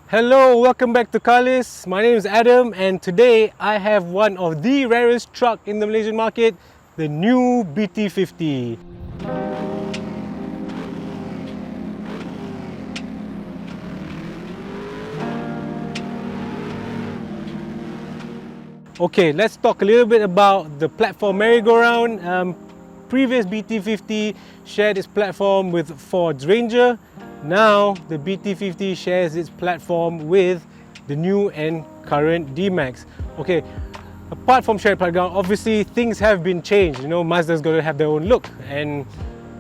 Hello, welcome back to Carlist. My name is Adam and today I have one of the rarest truck in the Malaysian market, the new BT-50. Okay, let's talk a little bit about the platform merry-go-round. Previous BT-50 shared its platform with Ford's Ranger. Now the BT-50 shares its platform with the new and current D-Max. Okay, apart from shared platform, obviously things have been changed. You know, Mazda's got to have their own look, and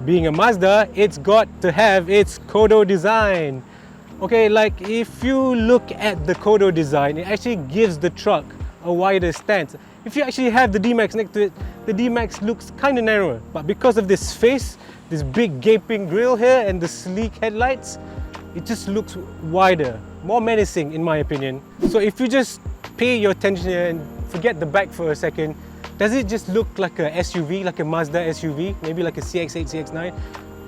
being a Mazda, it's got to have its Kodo design. Okay, like if you look at the Kodo design, it actually gives the truck a wider stance. If you actually have the D-Max next to it, the D-Max looks kind of narrower, but because of this face, this big gaping grille here and the sleek headlights, it just looks wider, more menacing in my opinion. So if you just pay your attention here and forget the back for a second, does it just look like a SUV, like a Mazda SUV, maybe like a CX-8, CX-9?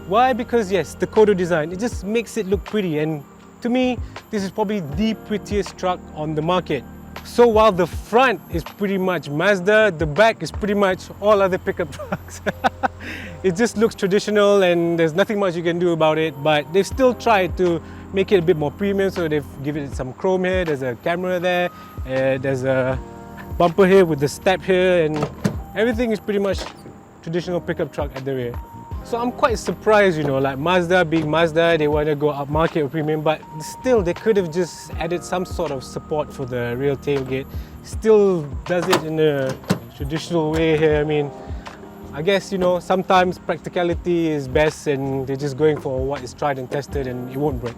Why? Because yes, the Kodo design, it just makes it look pretty, and to me, this is probably the prettiest truck on the market. So while the front is pretty much Mazda, the back is pretty much all other pickup trucks. It just looks traditional and there's nothing much you can do about it, but they've still tried to make it a bit more premium, so they've given it some chrome here, there's a camera there, there's a bumper here with the step here, and everything is pretty much traditional pickup truck at the rear. So I'm quite surprised, you know, like Mazda being Mazda, they want to go upmarket or premium, but still they could have just added some sort of support for the rear tailgate. Still does it in a traditional way here. I mean, I guess, you know, sometimes practicality is best and they're just going for what is tried and tested and it won't break.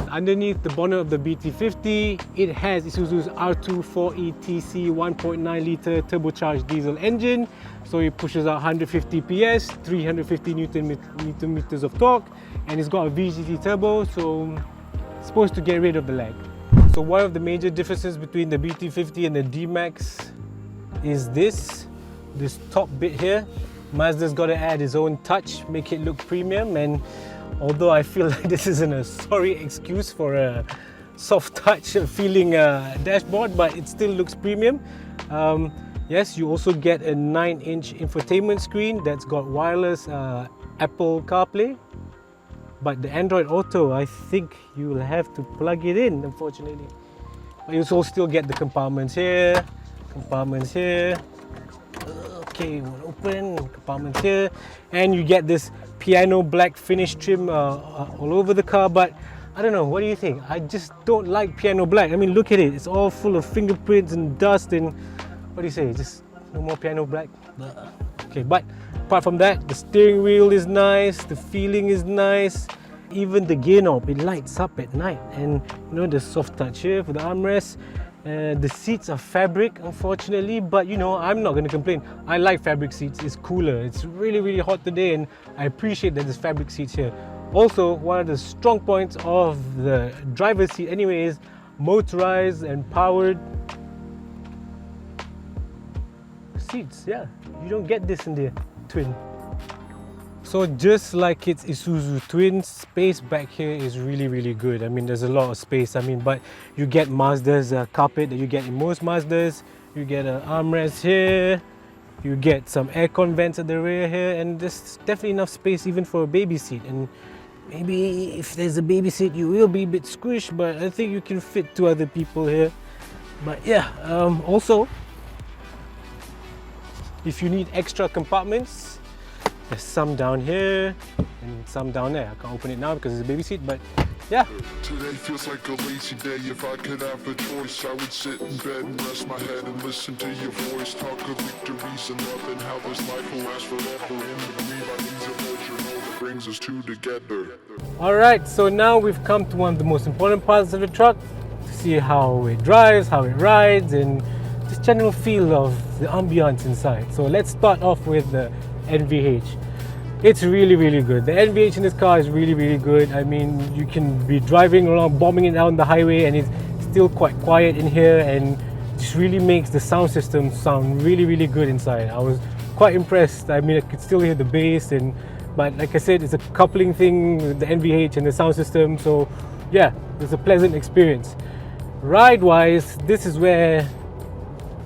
Underneath the bonnet of the BT-50, it has Isuzu's R24ETC 1.9 litre turbocharged diesel engine. So it pushes out 150 PS, 350 Newton meters of torque, and it's got a VGT turbo, so it's supposed to get rid of the lag. So one of the major differences between the BT-50 and the D-Max is this top bit here. Mazda's got to add his own touch, make it look premium, and although I feel like this isn't a sorry excuse for a soft touch feeling dashboard, but it still looks premium. Yes, you also get a 9-inch infotainment screen that's got wireless Apple CarPlay, but the Android Auto, I think you will have to plug it in, unfortunately. But you also still get the compartments here, okay, one open, compartments here, and you get this piano black finish trim all over the car. But I don't know, what do you think? I just don't like piano black. I mean, look at it, it's all full of fingerprints and dust, and what do you say, just no more piano black? Okay, but apart from that, the steering wheel is nice, the feeling is nice, even the gear knob, it lights up at night, and you know, the soft touch here for the armrest. The seats are fabric, unfortunately, but you know, I'm not going to complain. I like fabric seats, it's cooler. It's really hot today and I appreciate that there's fabric seats here. Also, one of the strong points of the driver's seat anyway is motorized and powered seats. Yeah, you don't get this in the twin. So just like its Isuzu twin, space back here is really good. I mean, there's a lot of space. I mean, but you get Mazda's carpet that you get in most Mazdas. You get an armrest here. You get some aircon vents at the rear here, and there's definitely enough space even for a baby seat. And maybe if there's a baby seat, you will be a bit squished, but I think you can fit 2 other people here. But yeah, also, if you need extra compartments, there's some down here and some down there. I can't open it now because it's a baby seat, but yeah. Today feels like a lazy day. If I could have a choice, I would sit in bed and rest my head and listen to your voice. Talk of victories and love and how this life will last forever. In the means of pleasure that brings us two together. Alright, so now we've come to one of the most important parts of the truck to see how it drives, how it rides, and just general feel of the ambience inside. So let's start off with the NVH. It's really good. The NVH in this car is really good. I mean, you can be driving along, bombing it down the highway, and it's still quite quiet in here, and just really makes the sound system sound really good inside. I was quite impressed. I mean, I could still hear the bass, but like I said, it's a coupling thing with the NVH and the sound system, so yeah, it's a pleasant experience. Ride-wise, this is where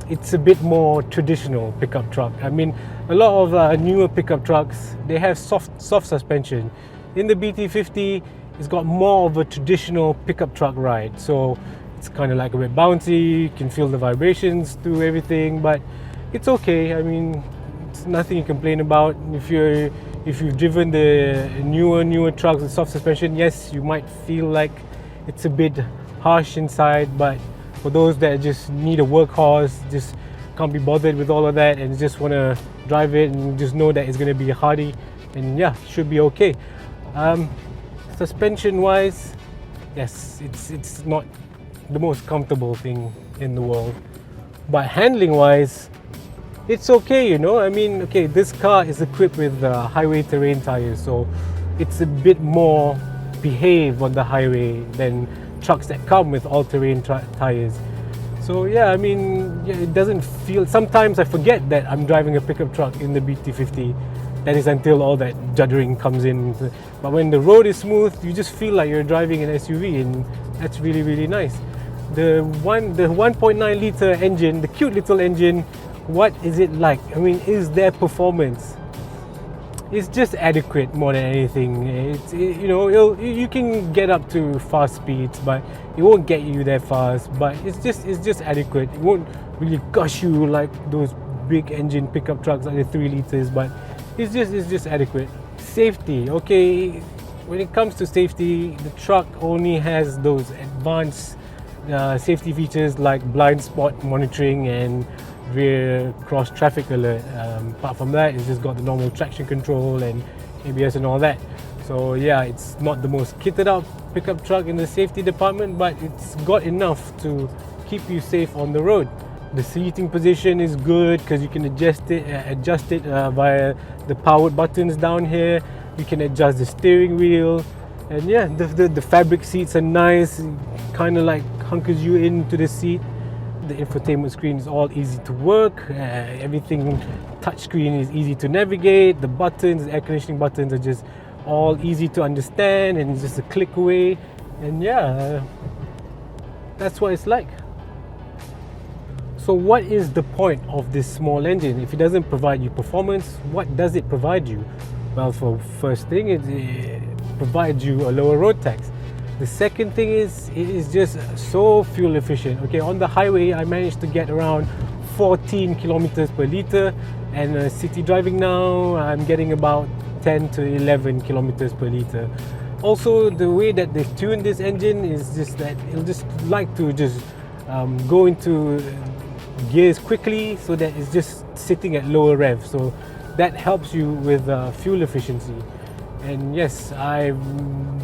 it's a bit more traditional pickup truck. I mean, a lot of newer pickup trucks, they have soft suspension. In the BT-50, it's got more of a traditional pickup truck ride. So it's kind of like a bit bouncy, you can feel the vibrations through everything, but it's okay. I mean, it's nothing you complain about. If you've driven the newer trucks with soft suspension, yes, you might feel like it's a bit harsh inside, but for those that just need a workhorse, just can't be bothered with all of that and just want to drive it and just know that it's going to be hardy, and yeah, should be okay. Suspension wise, yes, it's not the most comfortable thing in the world, but handling wise, it's okay, you know. I mean, okay, this car is equipped with highway terrain tires, so it's a bit more behave on the highway than trucks that come with all-terrain tires. So yeah, I mean, yeah, it doesn't feel, sometimes I forget that I'm driving a pickup truck in the BT-50. That is until all that juddering comes in. But when the road is smooth, you just feel like you're driving an SUV, and that's really, really nice. The 1.9 litre engine, the cute little engine, what is it like? I mean, is their performance? It's just adequate more than anything. You know, you can get up to fast speeds, but it won't get you there fast. But it's just adequate. It won't really gush you like those big engine pickup trucks like the 3 litres, but it's just adequate. Safety, okay. When it comes to safety, the truck only has those advanced safety features like blind spot monitoring and rear cross traffic alert. Apart from that, it's just got the normal traction control and ABS and all that. So yeah, it's not the most kitted up pickup truck in the safety department, but it's got enough to keep you safe on the road. The seating position is good because you can adjust it via the powered buttons down here. You can adjust the steering wheel, and yeah, the fabric seats are nice, kind of like hunkers you into the seat. The infotainment screen is all easy to work. Everything touchscreen is easy to navigate. The buttons, the air conditioning buttons are just all easy to understand, and it's just a click away. And yeah, that's what it's like. So what is the point of this small engine? If it doesn't provide you performance, what does it provide you? Well, for first thing, it provides you a lower road tax. The second thing is, it is just so fuel efficient. Okay, on the highway, I managed to get around 14 kilometers per liter, and city driving now, I'm getting about 10 to 11 kilometers per liter. Also, the way that they've tuned this engine is just that it'll just like to just go into gears quickly, so that it's just sitting at lower rev. So that helps you with fuel efficiency. And yes,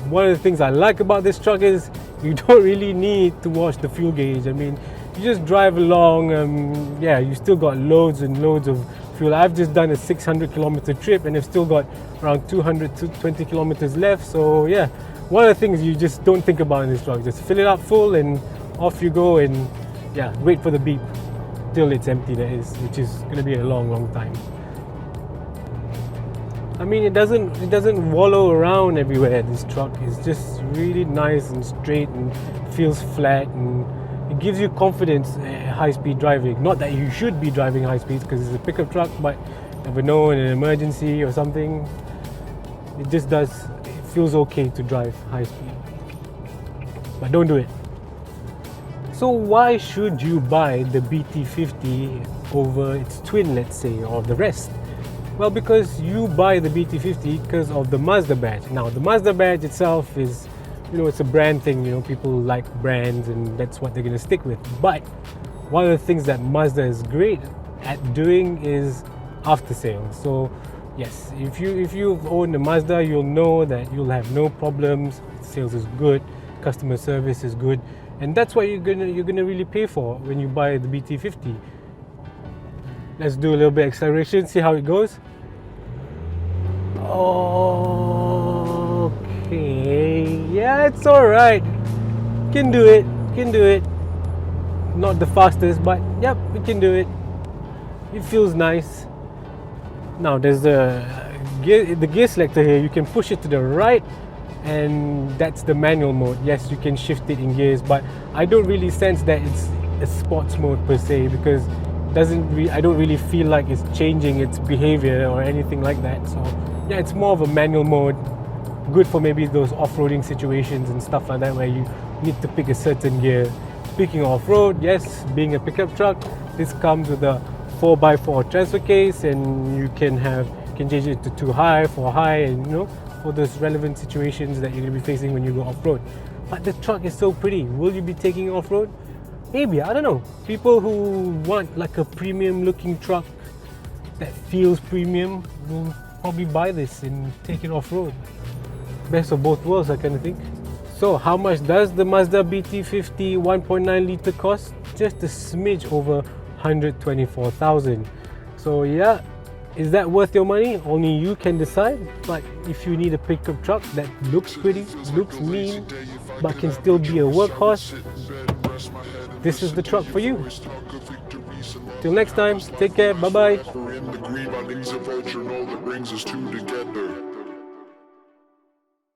one of the things I like about this truck is you don't really need to watch the fuel gauge. I mean, you just drive along, yeah, you still got loads and loads of fuel. I've just done a 600 kilometer trip and I've still got around 220 kilometers left. So yeah, one of the things you just don't think about in this truck, just fill it up full and off you go, and yeah, wait for the beep till it's empty, that is, which is going to be a long time. I mean, it doesn't wallow around everywhere. This truck is just really nice and straight and feels flat, and it gives you confidence high-speed driving. Not that you should be driving high speeds because it's a pickup truck, but never know, in an emergency or something, it just does. It feels okay to drive high speed, but don't do it. So why should you buy the BT-50 over its twin, let's say, or the rest? Well, because you buy the BT-50 because of the Mazda badge. Now, the Mazda badge itself is, you know, it's a brand thing. You know, people like brands, and that's what they're going to stick with. But one of the things that Mazda is great at doing is after sales. So yes, if you've owned a Mazda, you'll know that you'll have no problems. Sales is good, customer service is good, and that's what you're gonna really pay for when you buy the BT-50. Let's do a little bit of acceleration, see how it goes. Okay, yeah, it's alright. Can do it. Not the fastest, but yep, we can do it. It feels nice. Now there's the gear selector here. You can push it to the right and that's the manual mode. Yes, you can shift it in gears, but I don't really sense that it's a sports mode per se, because I don't really feel like it's changing its behavior or anything like that. So yeah, it's more of a manual mode, good for maybe those off-roading situations and stuff like that where you need to pick a certain gear. Speaking of off-road, yes, being a pickup truck, this comes with a 4x4 transfer case, and you can change it to 2 high, 4 high, and for those relevant situations that you're going to be facing when you go off-road. But the truck is so pretty. Will you be taking it off-road? Maybe, I don't know. People who want like a premium looking truck that feels premium will probably buy this and take it off-road. Best of both worlds, I kind of think. So how much does the Mazda BT-50 1.9 litre cost? Just a smidge over 124,000. So yeah, is that worth your money? Only you can decide. But if you need a pickup truck that looks pretty, looks mean, but can still be a workhorse, this is the truck for you. Till next time, take care, bye bye.